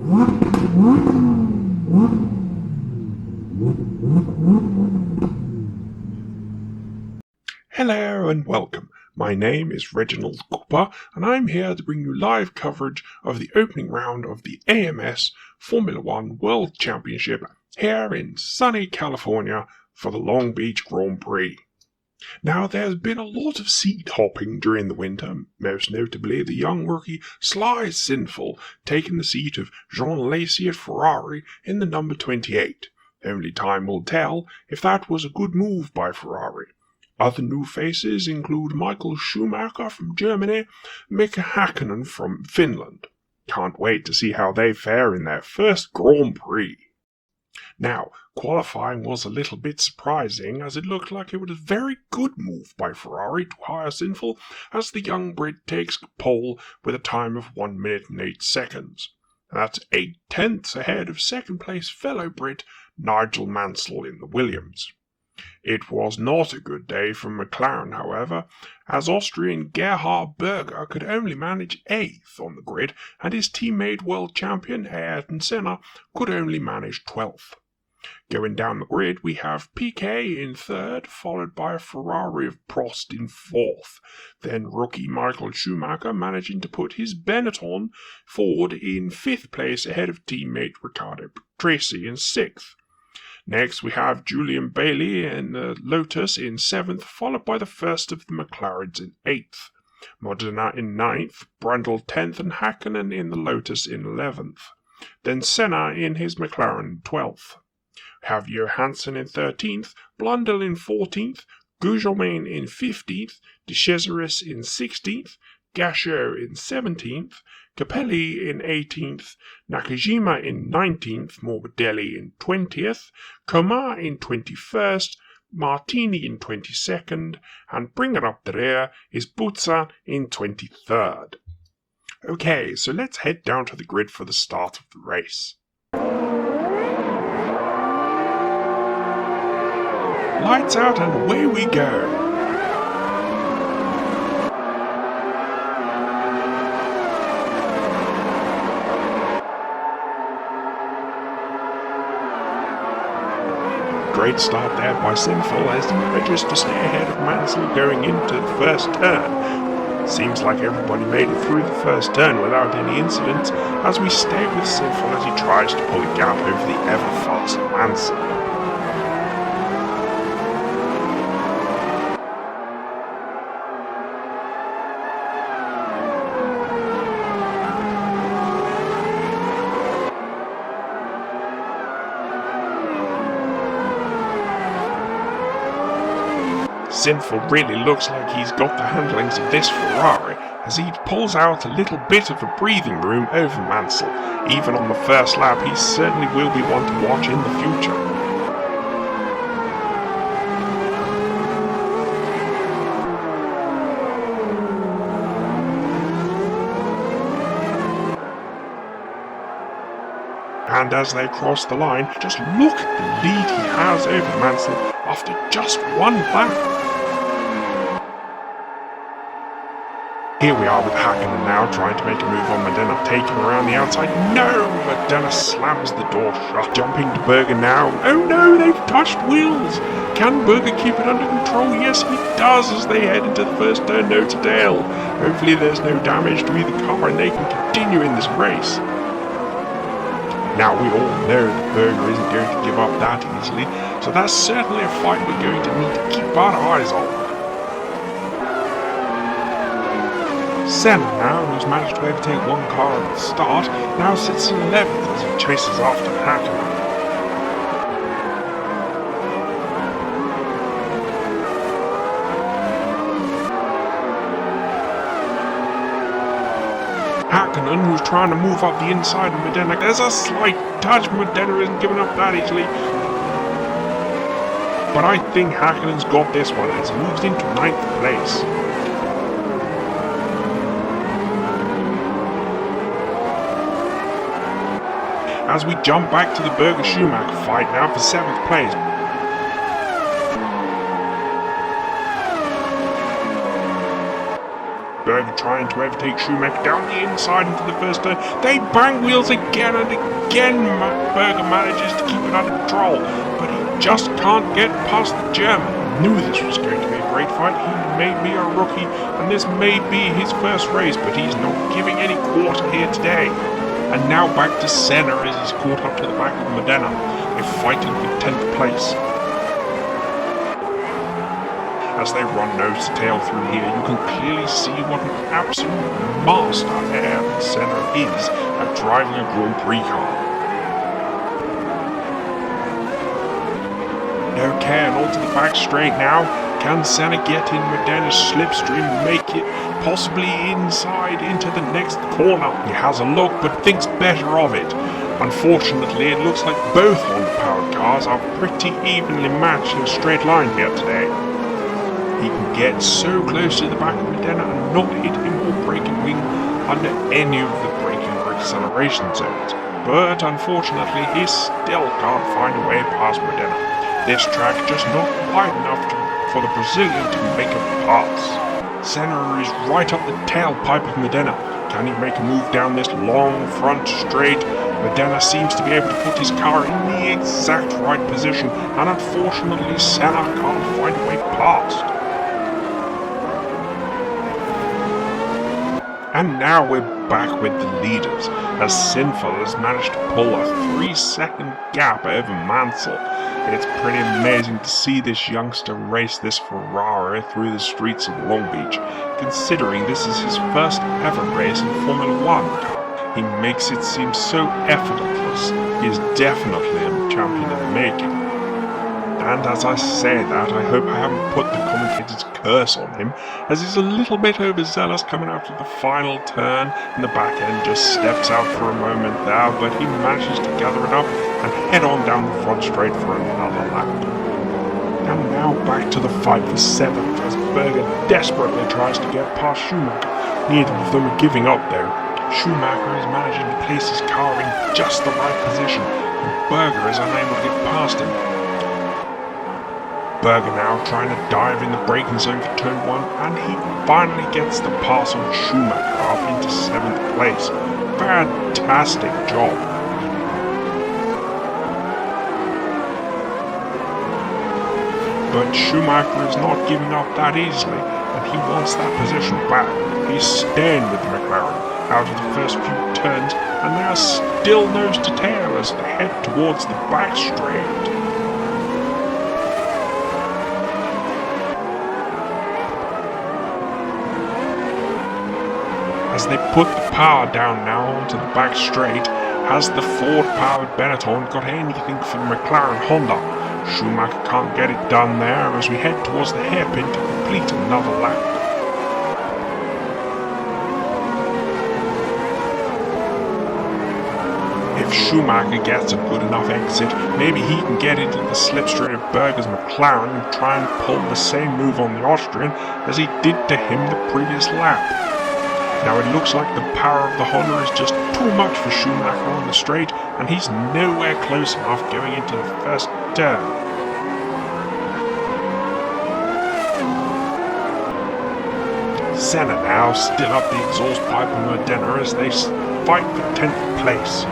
Hello and welcome. My name is Reginald Cooper and I'm here to bring you live coverage of the opening round of the AMS F1 World Championship here in sunny California for the Long Beach Grand Prix. Now, there's been a lot of seat hopping during the winter, most notably the young rookie Sly Sinful taking the seat of Jean Lacey at Ferrari in the number 28. Only time will tell if that was a good move by Ferrari. Other new faces include Michael Schumacher from Germany, Mika Häkkinen from Finland. Can't wait to see how they fare in their first Grand Prix. Now, qualifying was a little bit surprising, as it looked like it was a very good move by Ferrari to hire Sinful, as the young Brit takes pole with a time of 1 minute and 8 seconds. That's 8/10 ahead of second place fellow Brit Nigel Mansell in the Williams. It was not a good day for McLaren, however, as Austrian Gerhard Berger could only manage 8th on the grid, and his teammate world champion Ayrton Senna could only manage 12th. Going down the grid, we have Piquet in 3rd, followed by a Ferrari of Prost in 4th. Then rookie Michael Schumacher managing to put his Benetton forward in 5th place ahead of teammate Riccardo Patrese in 6th. Next, we have Julian Bailey in Lotus in 7th, followed by the first of the McLarens in 8th. Modena in 9th, Brundle 10th, and Häkkinen in the Lotus in 11th. Then Senna in his McLaren 12th. We have Johansson in 13th, Blundell in 14th, Gugelmin in 15th, De Cesaris in 16th, Gachot in 17th, Capelli in 18th, Nakajima in 19th, Morbidelli in 20th, Komar in 21st, Martini in 22nd, and bringing up the rear is Buzza in 23rd. Okay, so let's head down to the grid for the start of the race. Lights out and away we go! Great start there by Sinful as he manages to stay ahead of Mansell going into the first turn. Seems like everybody made it through the first turn without any incidents, as we stay with Sinful as he tries to pull a gap over the ever-fast Mansell. Sinful really looks like he's got the handlings of this Ferrari, as he pulls out a little bit of a breathing room over Mansell. Even on the first lap, he certainly will be one to watch in the future. And as they cross the line, just look at the lead he has over Mansell after just one lap. Here we are with Häkkinen now, trying to make a move on Modena, taking around the outside. No! Modena slams the door shut. Jumping to Berger now. Oh no, they've touched wheels! Can Berger keep it under control? Yes, he does as they head into the first turn, no to Dale. Hopefully there's no damage to either car and they can continue in this race. Now we all know that Berger isn't going to give up that easily, so that's certainly a fight we're going to need to keep our eyes on. Senna now, who's managed to overtake one car at the start, now sits in 11th as he chases after Häkkinen. Häkkinen, who's trying to move up the inside of Modena, there's a slight touch. Modena isn't giving up that easily. But I think Häkkinen's got this one as he moves into 9th place. As we jump back to the Berger-Schumacher fight now for 7th place. Berger trying to overtake Schumacher down the inside into the first turn. They bang wheels again and again. Berger manages to keep it under control, but he just can't get past the German. I knew this was going to be a great fight. He may be a rookie, and this may be his first race, but he's not giving any quarter here today. And now back to Senna as he's caught up to the back of Modena. They're fighting for 10th place. As they run nose to tail through here, you can clearly see what an absolute master Ayrton Senna is at driving a Grand Prix car. Okay, and onto the back straight now. Can Senna get in Modena's slipstream and make it possibly inside into the next corner? He has a look but thinks better of it. Unfortunately, it looks like both Honda-powered cars are pretty evenly matched in a straight line here today. He can get so close to the back of Modena and not hit him or break a wing under any of the braking or acceleration zones. But unfortunately, he still can't find a way past Modena. This track just not wide enough for the Brazilian to make a pass. Senna is right up the tailpipe of Modena. Can he make a move down this long front straight? Modena seems to be able to put his car in the exact right position, and unfortunately Senna can't find a way past. And now we're back with the leaders, as Sinful has managed to pull a 3-second gap over Mansell. It's pretty amazing to see this youngster race this Ferrari through the streets of Long Beach, considering this is his first ever race in Formula 1. He makes it seem so effortless. He is definitely a champion in the making. And as I say that, I hope I haven't put the commentator's curse on him, as he's a little bit overzealous coming out of the final turn, and the back end just steps out for a moment there, but he manages to gather it up and head on down the front straight for another lap. And now back to the fight for 7th, as Berger desperately tries to get past Schumacher. Neither of them are giving up though. Schumacher is managing to place his car in just the right position, and Berger is unable to get past him. Berger now trying to dive in the braking zone for turn 1, and he finally gets the pass on Schumacher up into 7th place. Fantastic job. But Schumacher is not giving up that easily, and he wants that position back. He's staying with the McLaren out of the first few turns, and they are still nose to tail as they head towards the back straight. As they put the power down now onto the back straight, has the Ford-powered Benetton got anything for the McLaren Honda? Schumacher can't get it done there as we head towards the hairpin to complete another lap. If Schumacher gets a good enough exit, maybe he can get into the slipstream of Berger's McLaren and try and pull the same move on the Austrian as he did to him the previous lap. Now it looks like the power of the Honda is just too much for Schumacher on the straight, and he's nowhere close enough going into the first turn. Senna now still up the exhaust pipe of Modena as they fight for 10th place.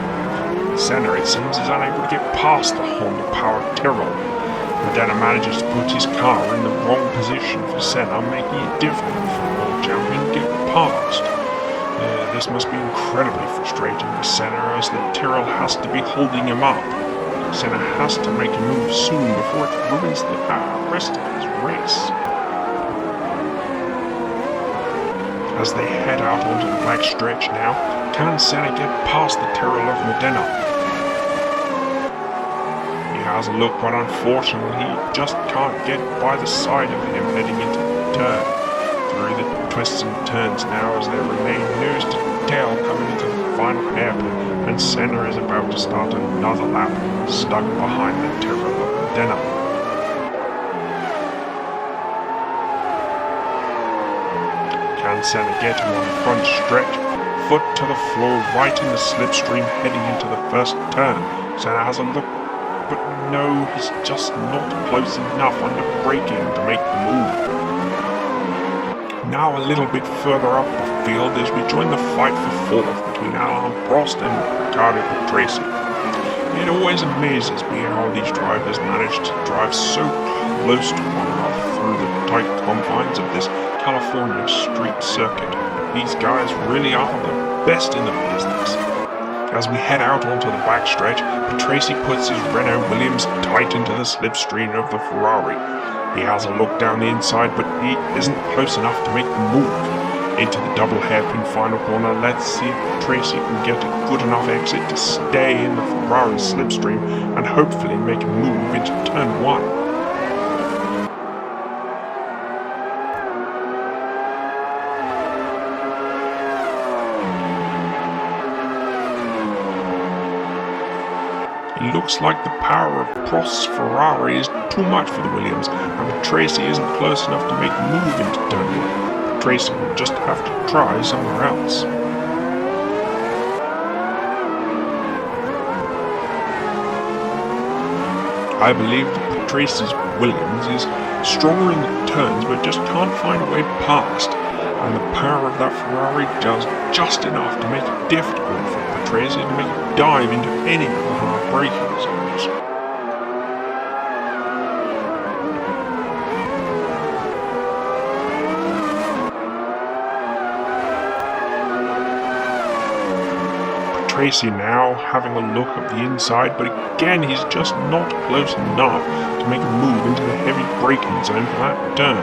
Senna, it seems, is unable to get past the Honda-powered Tyrrell. Modena manages to put his car in the wrong position for Senna, making it difficult for the world champion to get past. This must be incredibly frustrating for Senna as the Tyrrell has to be holding him up. Senna has to make a move soon before it ruins the rest of his race. As they head out onto the back stretch now, can Senna get past the Tyrrell of Modena? He has a look, but unfortunately he just can't get by the side of him heading into the turn. Through the twists and turns now as they remain nose to tail coming into the final hairpin, and Senna is about to start another lap, stuck behind the Tyrrell of Modena. Can Senna get him on the front stretch? Foot to the floor right in the slipstream heading into the first turn. Senna has a look, but no, he's just not close enough under braking to make the move. Now a little bit further up the field as we join the fight for fourth between Alain Prost and Riccardo Patrese. It always amazes me how these drivers manage to drive so close to one another through the tight confines of this California street circuit. These guys really are the best in the business. As we head out onto the backstretch, Patrese puts his Renault Williams tight into the slipstream of the Ferrari. He has a look down the inside, but he isn't close enough to make the move. Into the double hairpin final corner, let's see if Patrese can get a good enough exit to stay in the Ferrari slipstream and hopefully make a move into turn 1. It looks like the power of Prost's Ferrari is too much for the Williams, and Patrese isn't close enough to make a move into turn 1. Patrese will just have to try somewhere else. I believe that Patrase's Williams is stronger in the turns but just can't find a way past, and the power of that Ferrari does just enough to make it difficult for Patrese to make a dive into any of the hard braking zones. Patrese now having a look at the inside, but again he's just not close enough to make a move into the heavy braking zone for that turn.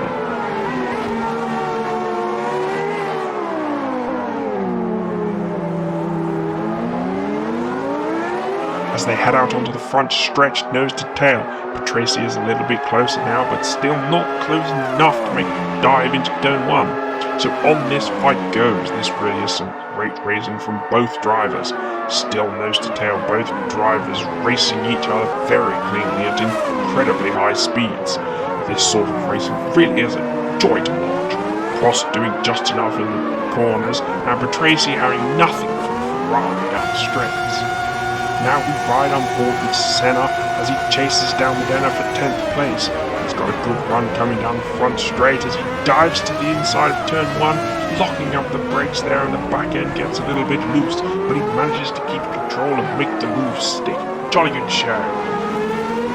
As they head out onto the front stretch, nose to tail, Patrese is a little bit closer now, but still not close enough to make a dive into turn 1. So on this fight goes. This really is some great racing from both drivers. Still nose to tail, both drivers racing each other very cleanly at incredibly high speeds. This sort of racing really is a joy to watch. Prost doing just enough in the corners, and Patrese having nothing from Ferrari down the straights. Now we ride on board with Senna as he chases down Modena for 10th place. He's got a good run coming down the front straight as he dives to the inside of turn 1, locking up the brakes there, and the back end gets a little bit loose, but he manages to keep control and make the move stick. Jolly good show.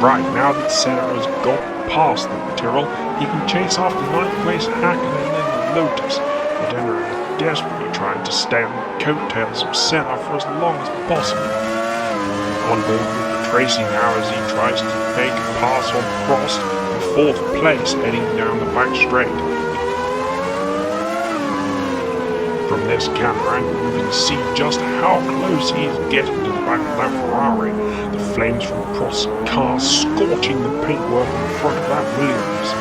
Right, now that Senna has got past the Tyrrell, he can chase after 9th place Hakkinen and then the Lotus. Modena is desperately trying to stay on the coattails of Senna for as long as possible. On board with Patrese now as he tries to make a pass on Prost for 4th place heading down the back straight. From this camera angle we can see just how close he is getting to the back of that Ferrari. The flames from Prost's car scorching the paintwork on the front of that Williams.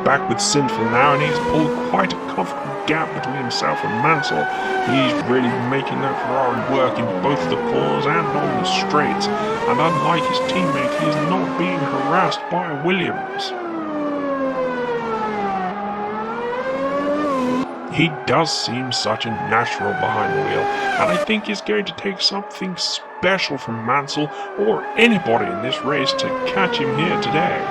Back with Sinful now, and he's pulled quite a comfortable gap between himself and Mansell. He's really making that Ferrari work in both the corners and on the straights, and unlike his teammate, he is not being harassed by Williams. He does seem such a natural behind the wheel, and I think it's going to take something special from Mansell or anybody in this race to catch him here today.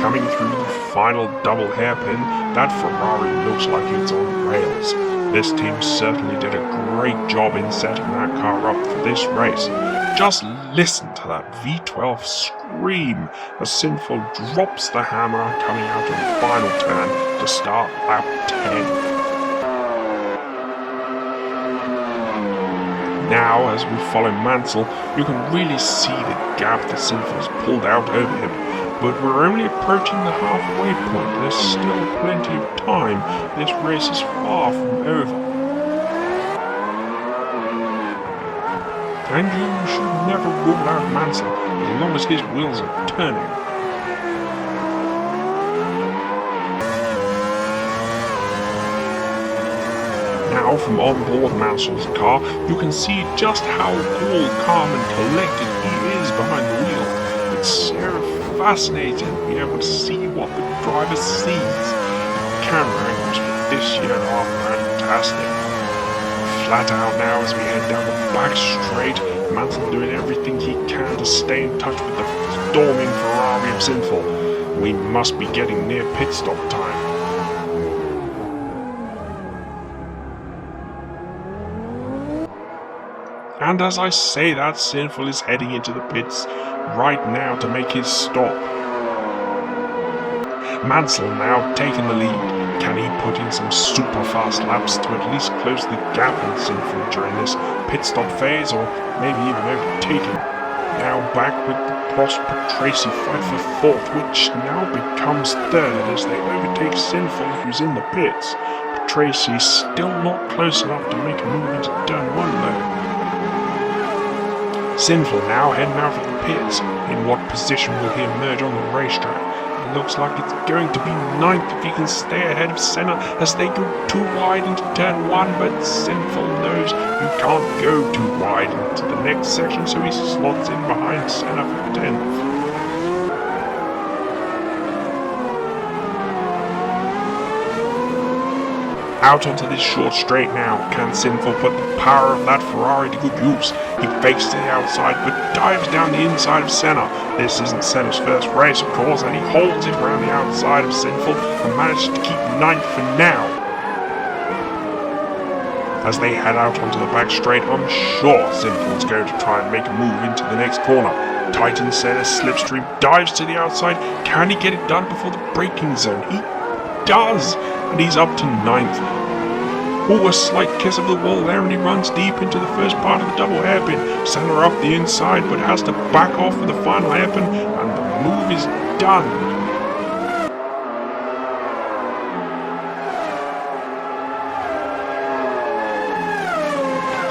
Coming through the final double hairpin, that Ferrari looks like it's on rails. This team certainly did a great job in setting that car up for this race. Just listen to that V12 scream as Sinful drops the hammer coming out of the final turn to start lap 10. Now, as we follow Mansell, you can really see the gap that Sinful's pulled out over him. But we're only approaching the halfway point. There's still plenty of time. This race is far from over. And you should never rule out Mansell as long as his wheels are turning. Now, from on board Mansell's car, you can see just how cool, calm and collected he is behind the wheel. It's so fascinating to be able to see what the driver sees. The camera angles for this year are past him. Flat out now as we head down the back straight, Mansell doing everything he can to stay in touch with the storming Ferrari of Sinful. We must be getting near pit stop time. And as I say that, Sinful is heading into the pits right now to make his stop. Mansell now taking the lead. Can he put in some super fast laps to at least close the gap on Sinful during this pit stop phase, or maybe even overtake him? Now back with the Prost Tracy fight for fourth, which now becomes third as they overtake Sinful, who's in the pits. Tracy still not close enough to make a move into turn 1 though. Sinful now heading out of the pits. In what position will he emerge on the racetrack? It looks like it's going to be 9th if he can stay ahead of Senna as they go too wide into turn 1, but Sinful knows you can't go too wide into the next section, so he slots in behind Senna for 10th. Out onto this short straight now. Can Sinful put the power of that Ferrari to good use? He fakes to the outside but dives down the inside of Senna. This isn't Senna's first race, of course, and he holds it around the outside of Sinful and manages to keep 9th for now. As they head out onto the back straight, I'm sure Sinful's going to try and make a move into the next corner. Titan Senna's slipstream dives to the outside. Can he get it done before the braking zone? He does! And he's up to 9th. Oh, a slight kiss of the wall there, and he runs deep into the first part of the double hairpin. Senna up the inside, but has to back off for the final hairpin, and the move is done.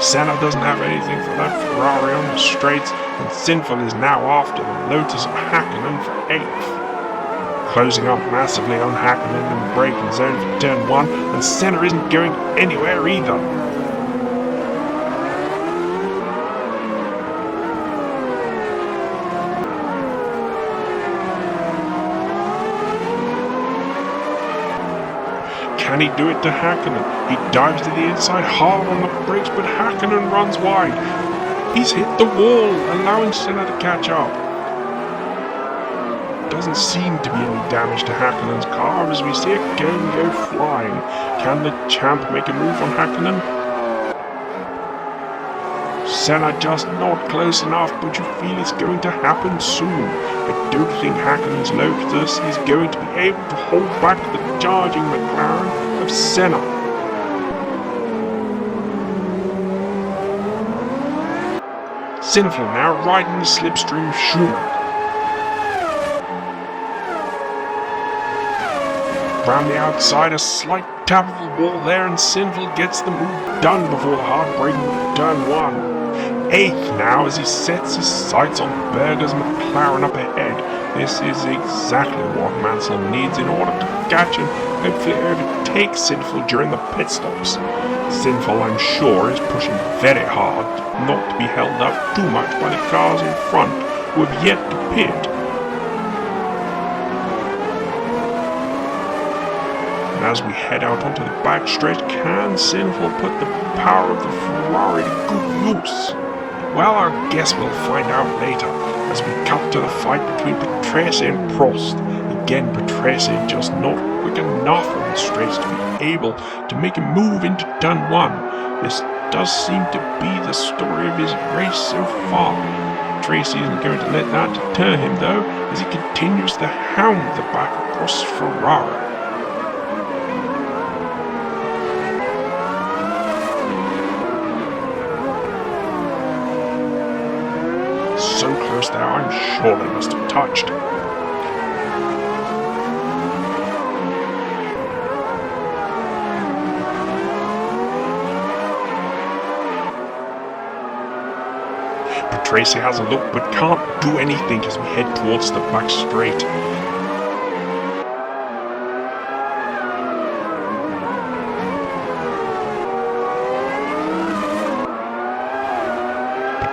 Senna doesn't have anything for that Ferrari on the straights, and Sinful is now after the Lotus of Hakkinen for 8th. Closing up massively on Hakkinen in the braking zone for turn 1, and Senna isn't going anywhere either. Can he do it to Hakkinen? He dives to the inside hard on the brakes, but Hakkinen runs wide. He's hit the wall, allowing Senna to catch up. Doesn't seem to be any damage to Hakkinen's car as we see it go flying. Can the champ make a move on Hakkinen? Senna just not close enough, but you feel it's going to happen soon. I don't think Hakkinen's Lotus is going to be able to hold back the charging McLaren of Senna. Sinful now riding the slipstream of Schumann. Round the outside, a slight tap of the wall there, and Sinful gets the move done before the hard braking of turn 1. 8th now as he sets his sights on Berger's McLaren up ahead. This is exactly what Mansell needs in order to catch and hopefully overtake Sinful during the pit stops. Sinful, I'm sure, is pushing very hard not to be held up too much by the cars in front who have yet to pit. As we head out onto the back straight, can Sinful put the power of the Ferrari to good use? Well, I guess we'll find out later, as we cut to the fight between Patrese and Prost. Again, Patrese just not quick enough on the straights to be able to make a move into turn 1. This does seem to be the story of his race so far. Tracy isn't going to let that deter him though, as he continues to hound the back of Prost's Ferrari. So close there, I'm sure they must have touched. Patrese has a look but can't do anything as we head towards the back straight.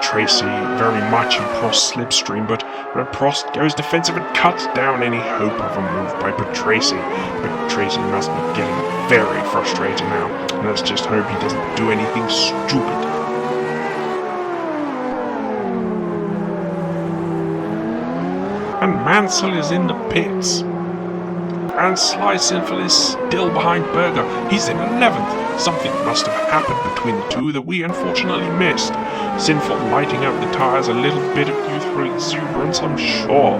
Tracy very much in Prost's slipstream, but when Prost goes defensive and cuts down any hope of a move by Patrese. Patrese must be getting very frustrating now. Let's just hope he doesn't do anything stupid. And Mansell is in the pits. And Sly Sinful is still behind Berger. He's in 11th. Something must have happened between the two that we unfortunately missed. Sinful lighting up the tyres, a little bit of youthful exuberance, I'm sure.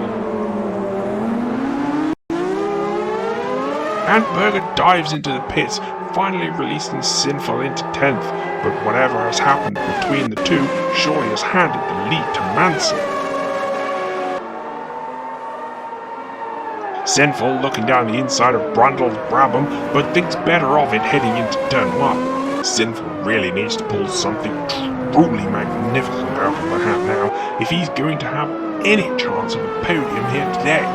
And Berger dives into the pits, finally releasing Sinful into 10th. But whatever has happened between the two surely has handed the lead to Mansell. Sinful looking down the inside of Brundle's Brabham, but thinks better of it heading into turn 1. Sinful really needs to pull something truly magnificent out of the hat now if he's going to have any chance of a podium here today.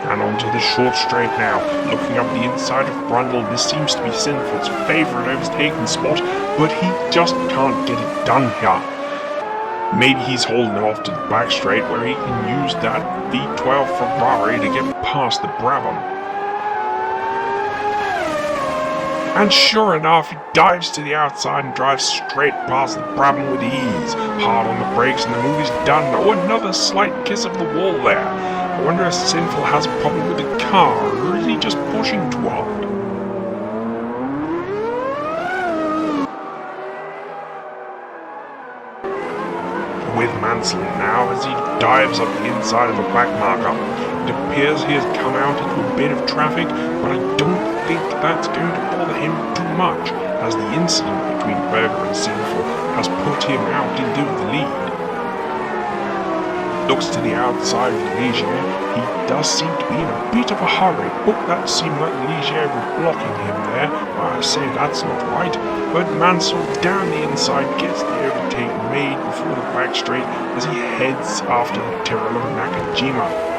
And onto the short straight now. Looking up the inside of Brundle, this seems to be Sinful's favourite overtaking spot, but he just can't get it done here. Maybe he's holding off to the back straight where he can use that V12 Ferrari to get past the Brabham. And sure enough, he dives to the outside and drives straight past the Brabham with ease. Hard on the brakes and the move is done. Oh, another slight kiss of the wall there. I wonder if Sinful has a problem with the car, or is he just pushing too hard? With Mansell now as he dives up the inside of the back marker. It appears he has come out into a bit of traffic, but I don't think that's going to bother him too much, as the incident between Berger and Sinful has put him out into the lead. Looks to the outside of Ligier. He does seem to be in a bit of a hurry. Oh, that seemed like Ligier was blocking him there. I say that's not right. But Mansell down the inside gets the overtake made before the back straight as he heads after the Tyrrell of Nakajima.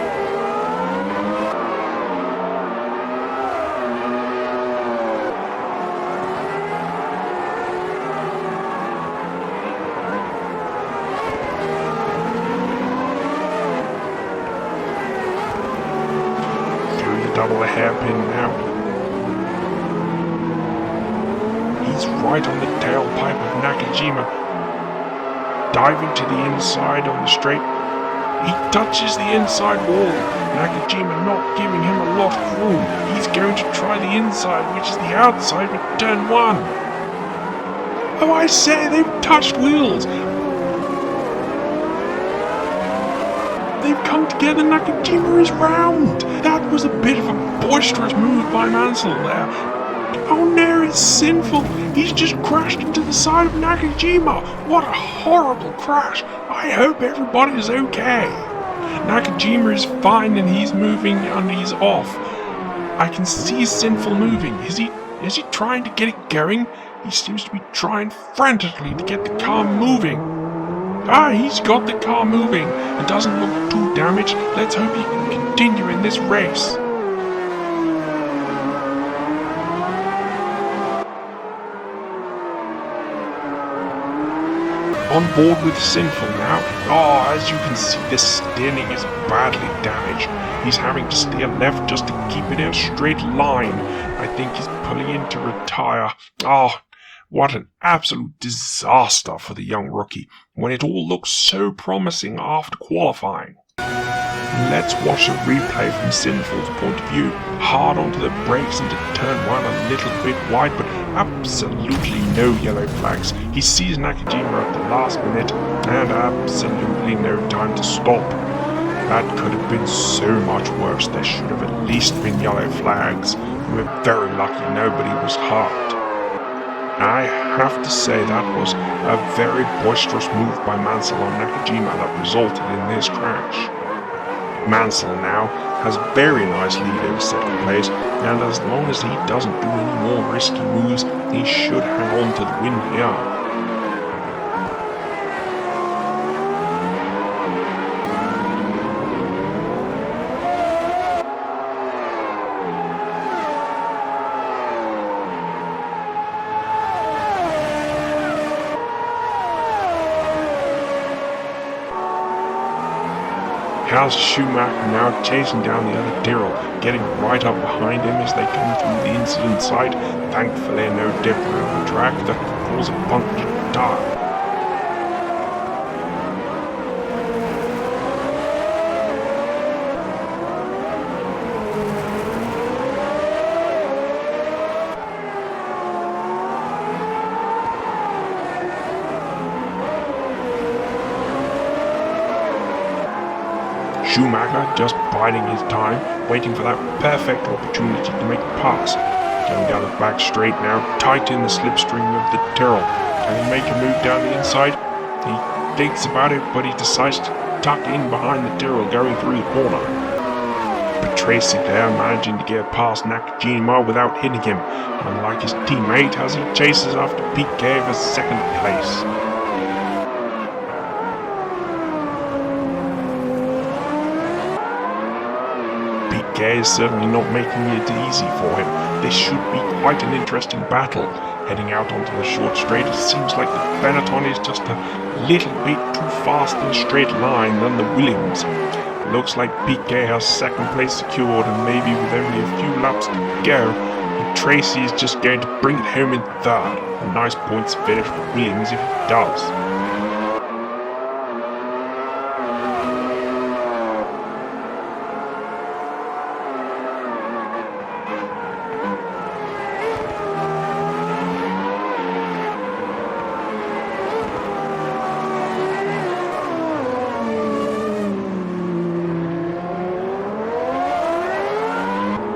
Double a hairpin now. He's right on the tailpipe of Nakajima. Diving to the inside on the straight. He touches the inside wall. Nakajima not giving him a lot of room. He's going to try the inside, which is the outside with turn 1. Oh, I say, they've touched wheels. They've come together. Nakajima is round. That was a bit of a boisterous move by Mansell there. Oh no, it's Sinful. He's just crashed into the side of Nakajima. What a horrible crash. I hope everybody is okay. Nakajima is fine and he's moving and he's off. I can see Sinful moving. Is he trying to get it going? He seems to be trying frantically to get the car moving. Ah, he's got the car moving and doesn't look too damaged. Let's hope he can continue in this race. On board with Sinful now. Oh, as you can see, the steering is badly damaged. He's having to steer left just to keep it in a straight line. I think he's pulling in to retire. Oh, what an absolute disaster for the young rookie, when it all looks so promising after qualifying. Let's watch a replay from Sinful's point of view. Hard onto the brakes into turn 1, a little bit wide, but absolutely no yellow flags. He sees Nakajima at the last minute, and absolutely no time to stop. That could have been so much worse. There should have at least been yellow flags. We're very lucky nobody was hurt. I have to say that was a very boisterous move by Mansell on Nakajima that resulted in this crash. Mansell now has a very nice lead over second place, and as long as he doesn't do any more risky moves, he should hang on to the win here. How's Schumacher now chasing down the other Tyrrell, getting right up behind him as they come through the incident site. Thankfully no debris on the track that could cause a punctured tire. Schumacher just biding his time, waiting for that perfect opportunity to make a pass. Going down the back straight now, tight in the slipstream of the Tyrrell. Can he make a move down the inside? He thinks about it, but he decides to tuck in behind the Tyrrell going through the corner. But Tracy there managing to get past Nakajima without hitting him, unlike his teammate as he chases after Piquet for second place. Piquet is certainly not making it easy for him. This should be quite an interesting battle. Heading out onto the short straight, it seems like the Benetton is just a little bit too fast in a straight line than the Williams. It looks like Piquet has second place secured, and maybe with only a few laps to go, Tracy is just going to bring it home in third. A nice points finish for Williams if he does.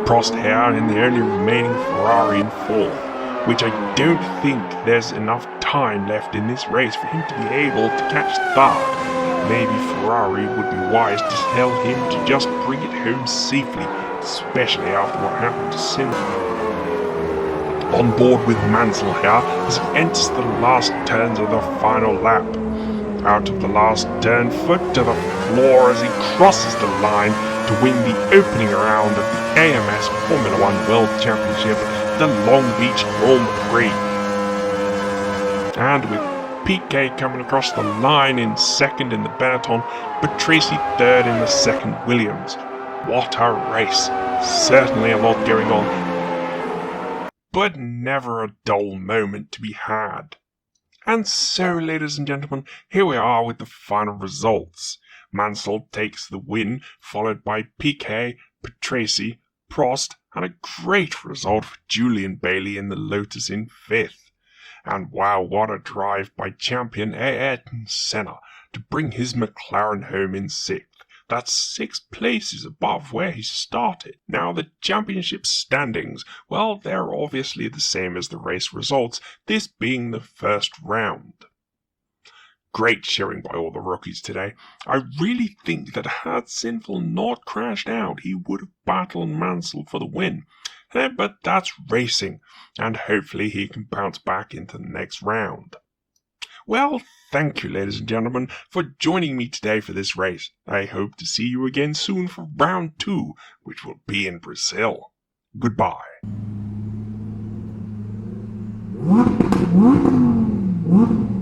Prost here in the only remaining Ferrari in fourth, which I don't think there's enough time left in this race for him to be able to catch third. Maybe Ferrari would be wise to tell him to just bring it home safely, especially after what happened to Sinner. On board with Mansell here as he enters the last turns of the final lap. Out of the last turn, foot to the floor as he crosses the line to win the opening round of the AMS Formula 1 World Championship, the Long Beach Grand Prix. And with Piquet coming across the line in second in the Benetton, but Tracy third in the second Williams. What a race! Certainly a lot going on, but never a dull moment to be had. And so, ladies and gentlemen, here we are with the final results. Mansell takes the win, followed by Piquet, Tracy, Prost, and a great result for Julian Bailey in the Lotus in fifth. And wow, what a drive by champion Ayrton Senna to bring his McLaren home in sixth. That's 6 places above where he started. Now the championship standings, well, they're obviously the same as the race results, this being the first round. Great showing by all the rookies today. I really think that had Sinful not crashed out, he would have battled Mansell for the win. But that's racing, and hopefully he can bounce back into the next round. Well, thank you, ladies and gentlemen, for joining me today for this race. I hope to see you again soon for round 2, which will be in Brazil. Goodbye. What?